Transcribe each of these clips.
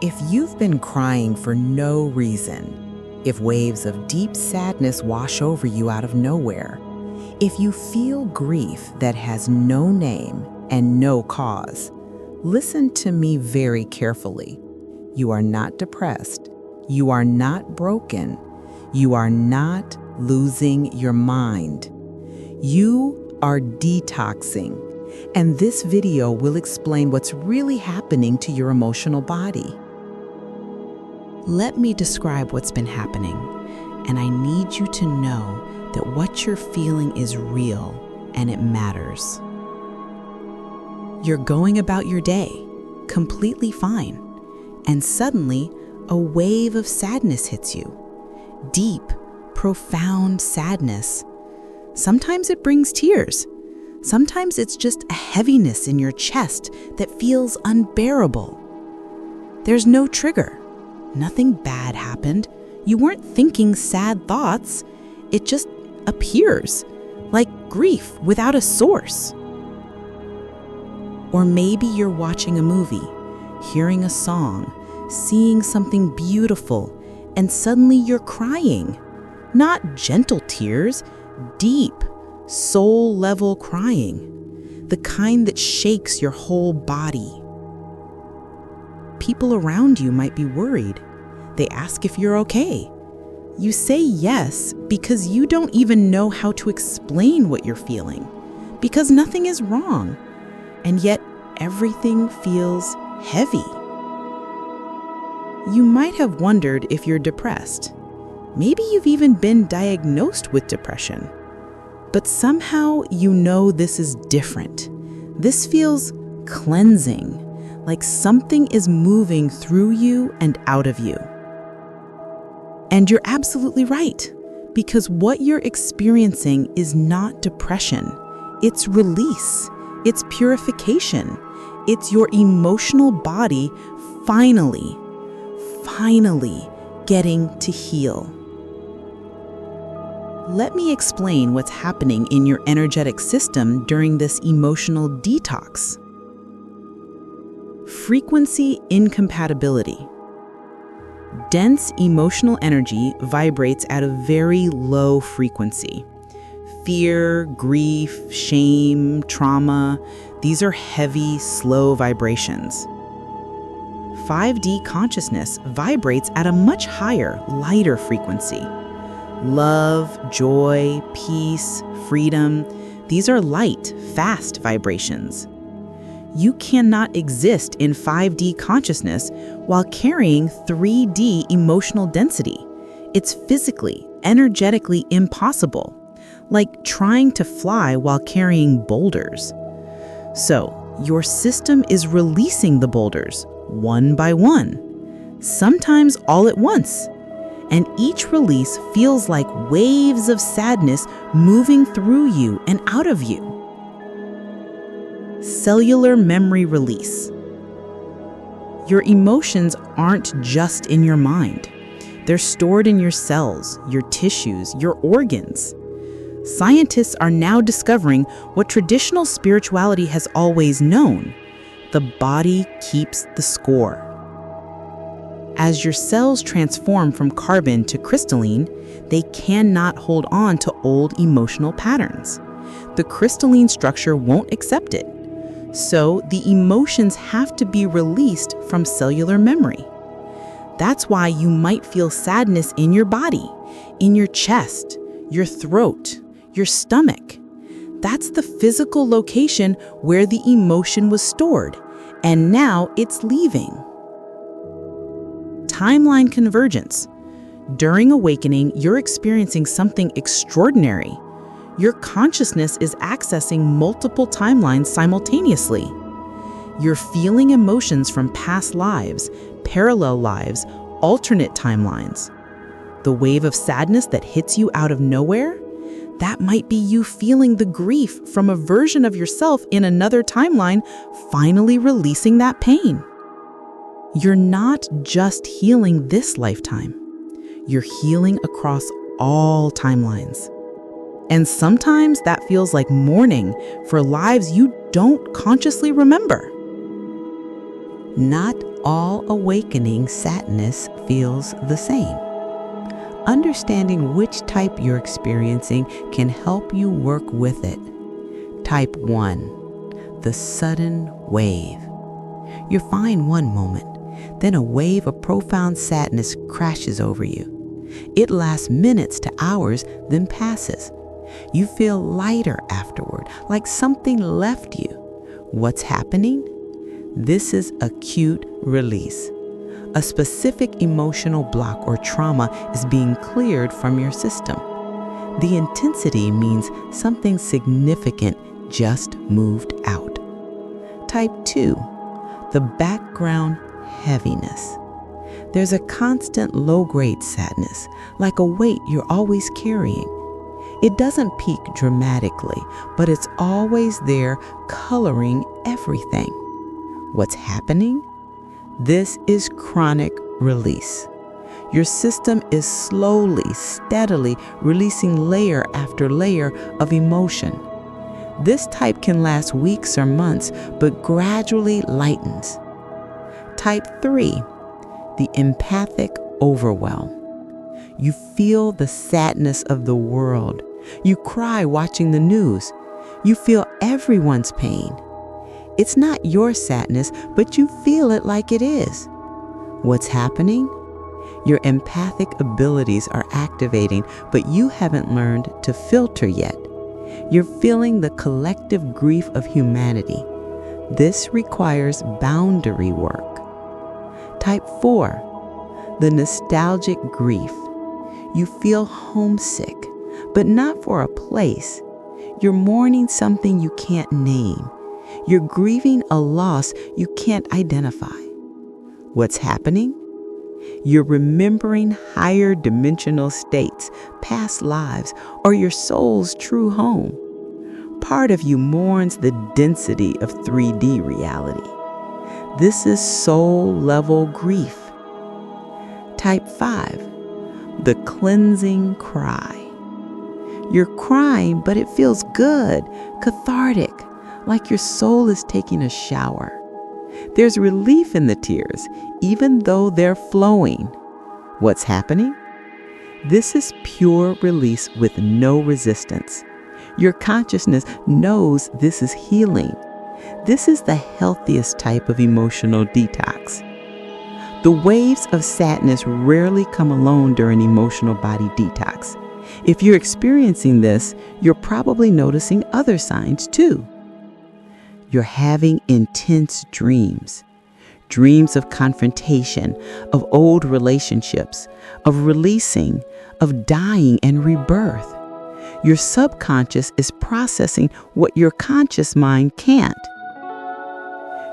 If you've been crying for no reason, if waves of deep sadness wash over you out of nowhere, if you feel grief that has no name and no cause, listen to me very carefully. You are not depressed. You are not broken. You are not losing your mind. You are detoxing, and this video will explain what's really happening to your emotional body. Let me describe what's been happening, and I need you to know that what you're feeling is real and it matters. You're going about your day, completely fine, and suddenly a wave of sadness hits you. Deep, profound sadness. Sometimes it brings tears. Sometimes it's just a heaviness in your chest that feels unbearable. There's no trigger. Nothing bad happened. You weren't thinking sad thoughts. It just appears, like grief without a source. Or maybe you're watching a movie, hearing a song, seeing something beautiful, and suddenly you're crying. Not gentle tears, deep, soul-level crying, the kind that shakes your whole body. People around you might be worried. They ask if you're okay. You say yes because you don't even know how to explain what you're feeling, because nothing is wrong, and yet everything feels heavy. You might have wondered if you're depressed. Maybe you've even been diagnosed with depression. But somehow you know this is different. This feels cleansing, like something is moving through you and out of you. And you're absolutely right, because what you're experiencing is not depression. It's release. It's purification. It's your emotional body finally getting to heal. Let me explain what's happening in your energetic system during this emotional detox. Frequency incompatibility. Dense emotional energy vibrates at a very low frequency. Fear, grief, shame, trauma, these are heavy, slow vibrations. 5D consciousness vibrates at a much higher, lighter frequency. Love, joy, peace, freedom, these are light, fast vibrations. You cannot exist in 5D consciousness while carrying 3D emotional density. It's physically, energetically impossible, like trying to fly while carrying boulders. So, your system is releasing the boulders, one by one, sometimes all at once. And each release feels like waves of sadness moving through you and out of you. Cellular memory release. Your emotions aren't just in your mind. They're stored in your cells, your tissues, your organs. Scientists are now discovering what traditional spirituality has always known. The body keeps the score. As your cells transform from carbon to crystalline, they cannot hold on to old emotional patterns. The crystalline structure won't accept it. So the emotions have to be released from cellular memory. That's why you might feel sadness in your body, in your chest, your throat, your stomach. That's the physical location where the emotion was stored, and now it's leaving. Timeline convergence. During awakening, you're experiencing something extraordinary. Your consciousness is accessing multiple timelines simultaneously. You're feeling emotions from past lives, parallel lives, alternate timelines. The wave of sadness that hits you out of nowhere, that might be you feeling the grief from a version of yourself in another timeline, finally releasing that pain. You're not just healing this lifetime. You're healing across all timelines. And sometimes that feels like mourning for lives you don't consciously remember. Not all awakening sadness feels the same. Understanding which type you're experiencing can help you work with it. Type 1, the sudden wave. You're fine one moment, then a wave of profound sadness crashes over you. It lasts minutes to hours, then passes. You feel lighter afterward, like something left you. What's happening? This is acute release. A specific emotional block or trauma is being cleared from your system. The intensity means something significant just moved out. Type 2, the background heaviness. There's a constant low-grade sadness, like a weight you're always carrying. It doesn't peak dramatically, but it's always there, coloring everything. What's happening? This is chronic release. Your system is slowly, steadily releasing layer after layer of emotion. This type can last weeks or months, but gradually lightens. Type 3, the empathic overwhelm. You feel the sadness of the world. You cry watching the news. You feel everyone's pain. It's not your sadness, but you feel it like it is. What's happening? Your empathic abilities are activating, but you haven't learned to filter yet. You're feeling the collective grief of humanity. This requires boundary work. Type 4, the nostalgic grief. You feel homesick, but not for a place. You're mourning something you can't name. You're grieving a loss you can't identify. What's happening? You're remembering higher dimensional states, past lives, or your soul's true home. Part of you mourns the density of 3D reality. This is soul-level grief. Type 5, the cleansing cry. You're crying, but it feels good, cathartic, like your soul is taking a shower. There's relief in the tears, even though they're flowing. What's happening? This is pure release with no resistance. Your consciousness knows this is healing. This is the healthiest type of emotional detox. The waves of sadness rarely come alone during emotional body detox. If you're experiencing this, you're probably noticing other signs too. You're having intense dreams. Dreams of confrontation, of old relationships, of releasing, of dying and rebirth. Your subconscious is processing what your conscious mind can't.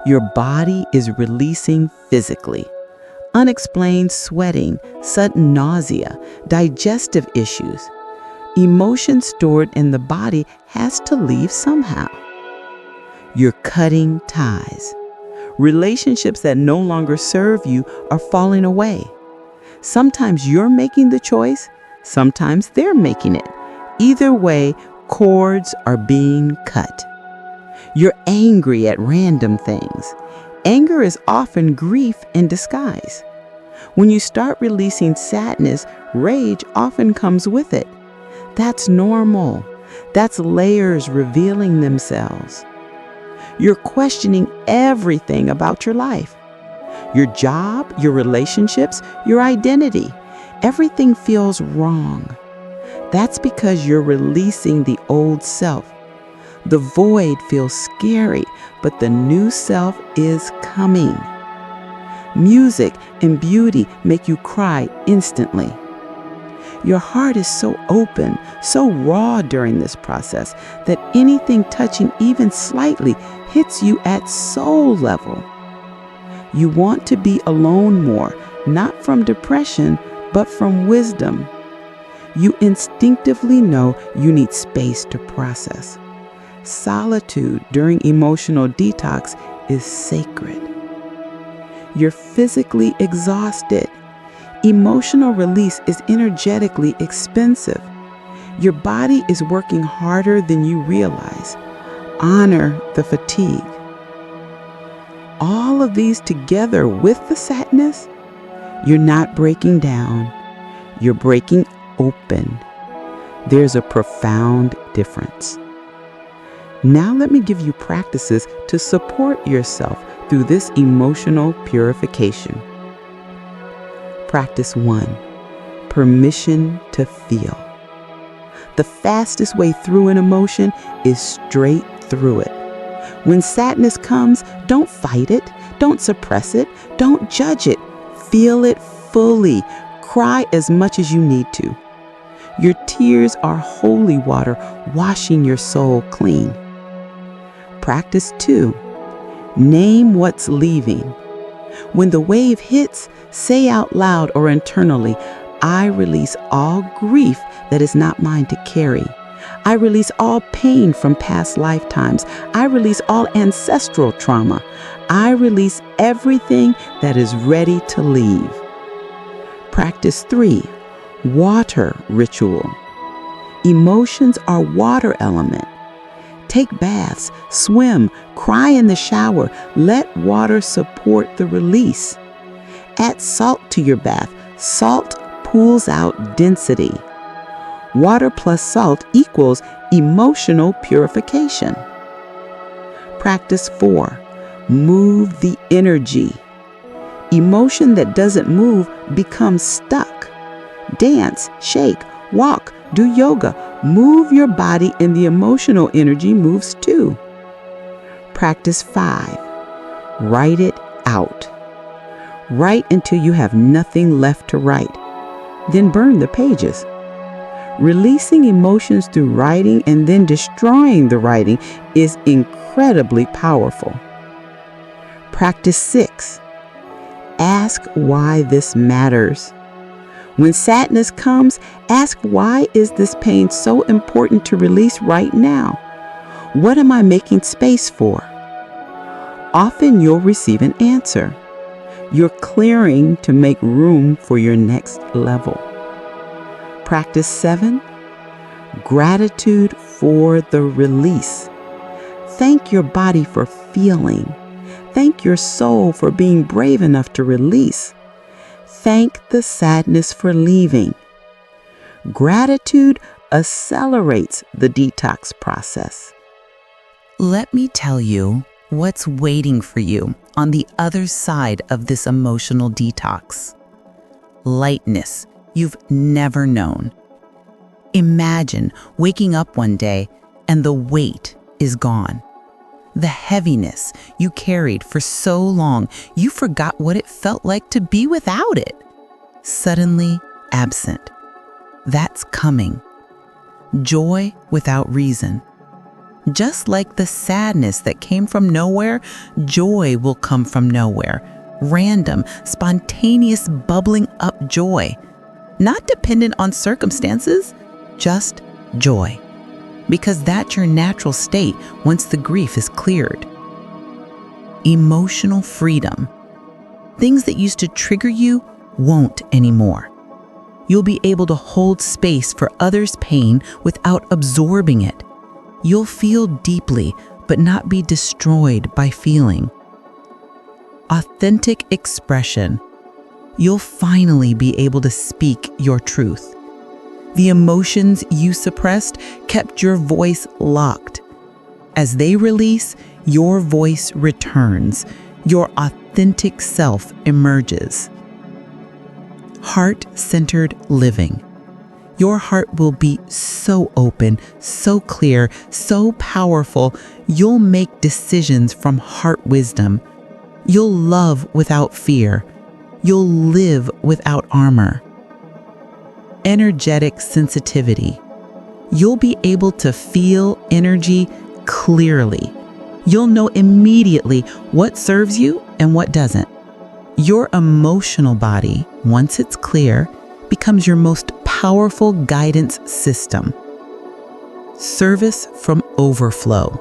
Your body is releasing physically. Unexplained sweating, sudden nausea, digestive issues. Emotion stored in the body has to leave somehow. You're cutting ties. Relationships that no longer serve you are falling away. Sometimes you're making the choice, sometimes they're making it. Either way, cords are being cut. You're angry at random things. Anger is often grief in disguise. When you start releasing sadness, rage often comes with it. That's normal. That's layers revealing themselves. You're questioning everything about your life. Your job, your relationships, your identity. Everything feels wrong. That's because you're releasing the old self. The void feels scary, but the new self is coming. Music and beauty make you cry instantly. Your heart is so open, so raw during this process that anything touching even slightly hits you at soul level. You want to be alone more, not from depression, but from wisdom. You instinctively know you need space to process. Solitude during emotional detox is sacred. You're physically exhausted. Emotional release is energetically expensive. Your body is working harder than you realize. Honor the fatigue. All of these together with the sadness, you're not breaking down, you're breaking open. There's a profound difference. Now let me give you practices to support yourself through this emotional purification. Practice 1. Permission to feel. The fastest way through an emotion is straight through it. When sadness comes, don't fight it, don't suppress it, don't judge it. Feel it fully. Cry as much as you need to. Your tears are holy water washing your soul clean. Practice 2. Name what's leaving. When the wave hits, say out loud or internally, I release all grief that is not mine to carry. I release all pain from past lifetimes. I release all ancestral trauma. I release everything that is ready to leave. Practice 3. Water ritual. Emotions are water element. Take baths, swim, cry in the shower. Let water support the release. Add salt to your bath. Salt pulls out density. Water plus salt equals emotional purification. Practice 4. Move the energy. Emotion that doesn't move becomes stuck. Dance, shake, walk, do yoga. Move your body and the emotional energy moves too. Practice 5. Write it out. Write until you have nothing left to write. Then burn the pages. Releasing emotions through writing and then destroying the writing is incredibly powerful. Practice 6. Ask why this matters. When sadness comes, ask, why is this pain so important to release right now? What am I making space for? Often you'll receive an answer. You're clearing to make room for your next level. Practice 7. Gratitude for the release. Thank your body for feeling. Thank your soul for being brave enough to release. Thank the sadness for leaving. Gratitude accelerates the detox process. Let me tell you what's waiting for you on the other side of this emotional detox. Lightness you've never known. Imagine waking up one day and the weight is gone. The heaviness you carried for so long, you forgot what it felt like to be without it. Suddenly absent. That's coming. Joy without reason. Just like the sadness that came from nowhere, joy will come from nowhere. Random, spontaneous bubbling up joy. Not dependent on circumstances, just joy. Because that's your natural state once the grief is cleared. Emotional freedom. Things that used to trigger you won't anymore. You'll be able to hold space for others' pain without absorbing it. You'll feel deeply, but not be destroyed by feeling. Authentic expression. You'll finally be able to speak your truth. The emotions you suppressed kept your voice locked. As they release, your voice returns. Your authentic self emerges. Heart-centered living. Your heart will be so open, so clear, so powerful, you'll make decisions from heart wisdom. You'll love without fear. You'll live without armor. Energetic sensitivity. You'll be able to feel energy clearly. You'll know immediately what serves you and what doesn't. Your emotional body, once it's clear, becomes your most powerful guidance system. Service from overflow.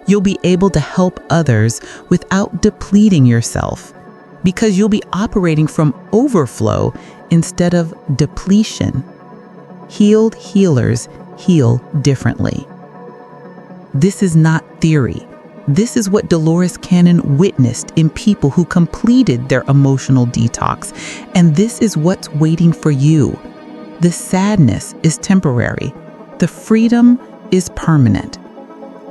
You'll be able to help others without depleting yourself, because you'll be operating from overflow instead of depletion. Healed healers heal differently. This is not theory. This is what Dolores Cannon witnessed in people who completed their emotional detox, and this is what's waiting for you. The sadness is temporary. The freedom is permanent.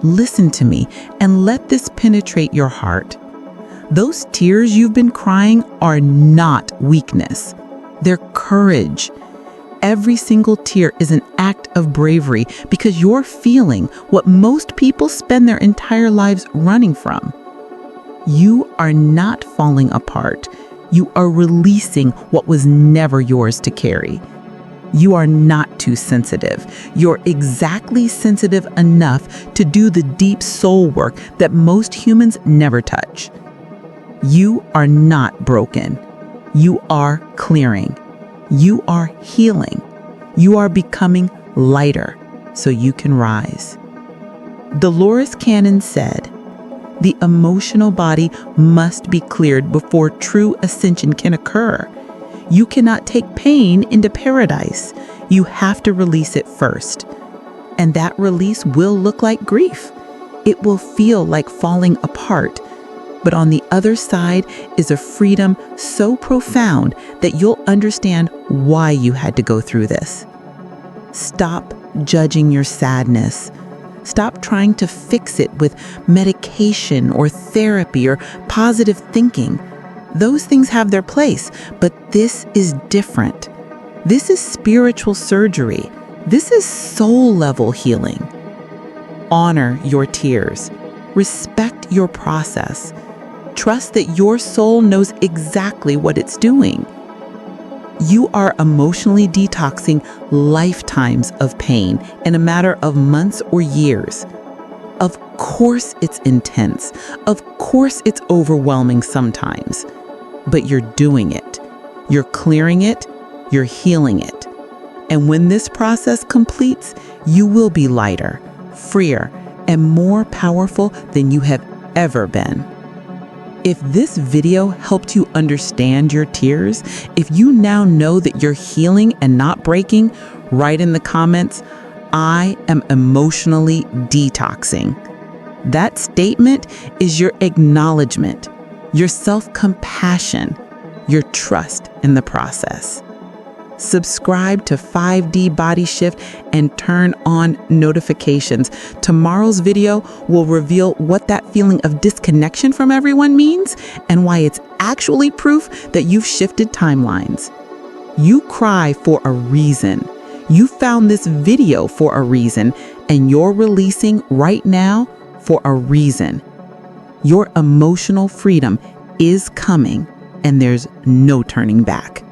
Listen to me and let this penetrate your heart. Those tears you've been crying are not weakness. They're courage. Every single tear is an act of bravery because you're feeling what most people spend their entire lives running from. You are not falling apart. You are releasing what was never yours to carry. You are not too sensitive. You're exactly sensitive enough to do the deep soul work that most humans never touch. You are not broken. You are clearing. You are healing. You are becoming lighter so you can rise. Dolores Cannon said, "The emotional body must be cleared before true ascension can occur. You cannot take pain into paradise. You have to release it first. And that release will look like grief. It will feel like falling apart. But on the other side is a freedom so profound that you'll understand why you had to go through this. Stop judging your sadness. Stop trying to fix it with medication or therapy or positive thinking. Those things have their place, but this is different. This is spiritual surgery. This is soul-level healing. Honor your tears. Respect your process. Trust that your soul knows exactly what it's doing. You are emotionally detoxing lifetimes of pain in a matter of months or years. Of course it's intense. Of course it's overwhelming sometimes. But you're doing it. You're clearing it. You're healing it. And when this process completes, you will be lighter, freer, and more powerful than you have ever been. If this video helped you understand your tears, if you now know that you're healing and not breaking, write in the comments, "I am emotionally detoxing." That statement is your acknowledgement, your self-compassion, your trust in the process. Subscribe to 5D Body Shift and turn on notifications. Tomorrow's video will reveal what that feeling of disconnection from everyone means and why it's actually proof that you've shifted timelines. You cry for a reason. You found this video for a reason, and you're releasing right now for a reason. Your emotional freedom is coming, and there's no turning back.